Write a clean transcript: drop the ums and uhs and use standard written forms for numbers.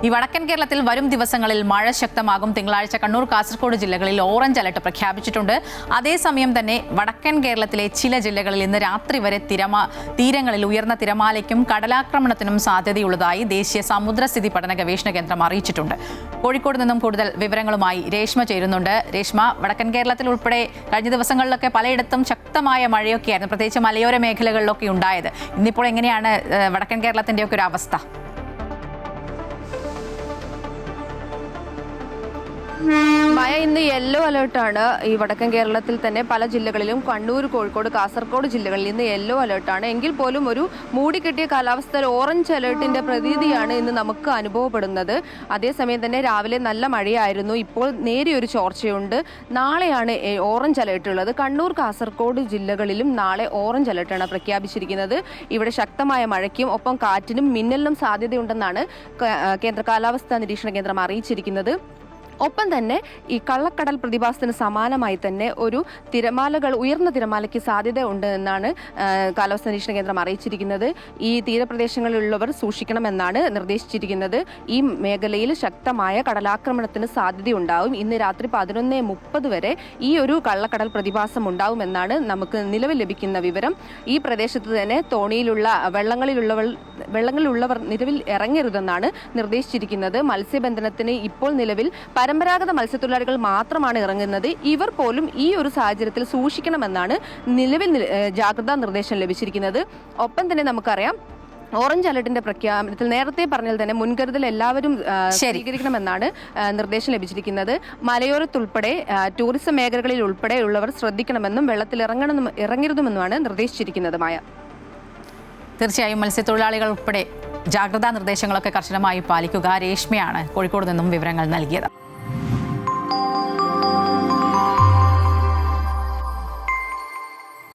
ഈ വടക്കൻ കേരളത്തിൽ വരും ദിവസങ്ങളിൽ മഴ ശക്തമാകും. തിങ്കളാഴ്ച കണ്ണൂർ, കാസർഗോഡ് ജില്ലകളിൽ ഓറഞ്ച് അലർട്ട് പ്രഖ്യാപിച്ചിട്ടുണ്ട്. അതേസമയം തന്നെ വടക്കൻ കേരളത്തിലെ ചില ജില്ലകളിൽ ഇന്ന് രാത്രി വരെ തീരങ്ങളിൽ ഉയർന്ന തിരമാലയ്ക്കും കടലാക്രമണത്തിനും സാധ്യതയുള്ളതായി ദേശീയ സമുദ്രസ്ഥിതി പഠന ഗവേഷണ കേന്ദ്രം അറിയിച്ചിട്ടുണ്ട്. കോഴിക്കോട് നിന്നും കൂടുതൽ വിവരങ്ങളുമായി രേഷ്മ ചേരുന്നുണ്ട്. രേഷ്മ, വടക്കൻ കേരളത്തിൽ ഉൾപ്പെടെ കഴിഞ്ഞ ദിവസങ്ങളിലൊക്കെ പലയിടത്തും ശക്തമായ മഴയൊക്കെയായിരുന്നു, പ്രത്യേകിച്ച് മലയോര മേഖലകളിലൊക്കെ ഉണ്ടായത്. ഇന്നിപ്പോൾ എങ്ങനെയാണ് വടക്കൻ കേരളത്തിന്റെ ഒക്കെ ഒരു അവസ്ഥ? മഴ ഇന്ന് യെല്ലോ അലേർട്ടാണ്. ഈ വടക്കൻ കേരളത്തിൽ തന്നെ പല ജില്ലകളിലും, കണ്ണൂർ, കോഴിക്കോട്, കാസർഗോഡ് ജില്ലകളിൽ ഇന്ന് യെല്ലോ അലേർട്ടാണ്. എങ്കിൽ പോലും ഒരു മൂടിക്കെട്ടിയ കാലാവസ്ഥയിൽ ഓറഞ്ച് അലേർട്ടിന്റെ പ്രതീതിയാണ് ഇന്ന് നമുക്ക് അനുഭവപ്പെടുന്നത്. അതേസമയം തന്നെ രാവിലെ നല്ല മഴയായിരുന്നു. ഇപ്പോൾ നേരിയൊരു ചോർച്ചയുണ്ട്. നാളെയാണ് ഓറഞ്ച് അലേർട്ട് ഉള്ളത്. കണ്ണൂർ, കാസർഗോഡ് ജില്ലകളിലും നാളെ ഓറഞ്ച് അലേർട്ടാണ് പ്രഖ്യാപിച്ചിരിക്കുന്നത്. ഇവിടെ ശക്തമായ മഴയ്ക്കും ഒപ്പം കാറ്റിനും മിന്നലിനും സാധ്യതയുണ്ടെന്നാണ് കേന്ദ്ര കാലാവസ്ഥാ നിരീക്ഷണ കേന്ദ്രം അറിയിച്ചിരിക്കുന്നത്. ഒപ്പം തന്നെ ഈ കള്ളക്കടൽ പ്രതിഭാസത്തിന് സമാനമായി തന്നെ ഒരു ഉയർന്ന തിരമാലയ്ക്ക് സാധ്യത ഉണ്ട് എന്നാണ് കാലാവസ്ഥാ നിരീക്ഷണ കേന്ദ്രം അറിയിച്ചിരിക്കുന്നത്. ഈ തീരപ്രദേശങ്ങളിലുള്ളവർ സൂക്ഷിക്കണമെന്നാണ് നിർദ്ദേശിച്ചിരിക്കുന്നത്. ഈ മേഖലയിൽ ശക്തമായ കടലാക്രമണത്തിന് സാധ്യതയുണ്ടാവും. ഇന്ന് രാത്രി 11:30 വരെ ഈ ഒരു കള്ളക്കടൽ പ്രതിഭാസം ഉണ്ടാവുമെന്നാണ് നമുക്ക് നിലവിൽ ലഭിക്കുന്ന വിവരം. ഈ പ്രദേശത്ത് തന്നെ തോണിയിലുള്ള വെള്ളങ്ങളിലുള്ളവർ നിലവിൽ ഇറങ്ങരുതെന്നാണ് നിർദ്ദേശിച്ചിരിക്കുന്നത്. മത്സ്യബന്ധനത്തിന് ഇപ്പോൾ നിലവിൽ പരമ്പരാഗത മത്സ്യത്തൊഴിലാളികൾ മാത്രമാണ് ഇറങ്ങുന്നത്. ഇവർ പോലും ഈ ഒരു സാഹചര്യത്തിൽ സൂക്ഷിക്കണമെന്നാണ് നിലവിൽ ജാഗ്രതാ നിർദ്ദേശം ലഭിച്ചിരിക്കുന്നത്. ഒപ്പം തന്നെ നമുക്കറിയാം, ഓറഞ്ച് അലർട്ടിന്റെ പ്രഖ്യാപനത്തിൽ നേരത്തെ പറഞ്ഞാൽ തന്നെ മുൻകരുതൽ എല്ലാവരും സ്വീകരിക്കണമെന്നാണ് നിർദ്ദേശം ലഭിച്ചിരിക്കുന്നത്. മലയോരത്തുൾപ്പെടെ ടൂറിസം മേഖലകളിൽ ഉൾപ്പെടെയുള്ളവർ ശ്രദ്ധിക്കണമെന്നും വെള്ളത്തിൽ ഇറങ്ങരുതെന്നുമാണ് നിർദ്ദേശിച്ചിരിക്കുന്നത്. മായ, തീർച്ചയായും മത്സ്യത്തൊഴിലാളികൾ ഉൾപ്പെടെ ജാഗ്രതാ നിർദ്ദേശങ്ങളൊക്കെ കർശനമായി പാലിക്കുക. രേഷ്മയാണ് കോഴിക്കോട് നിന്നും വിവരങ്ങൾ നൽകിയത്.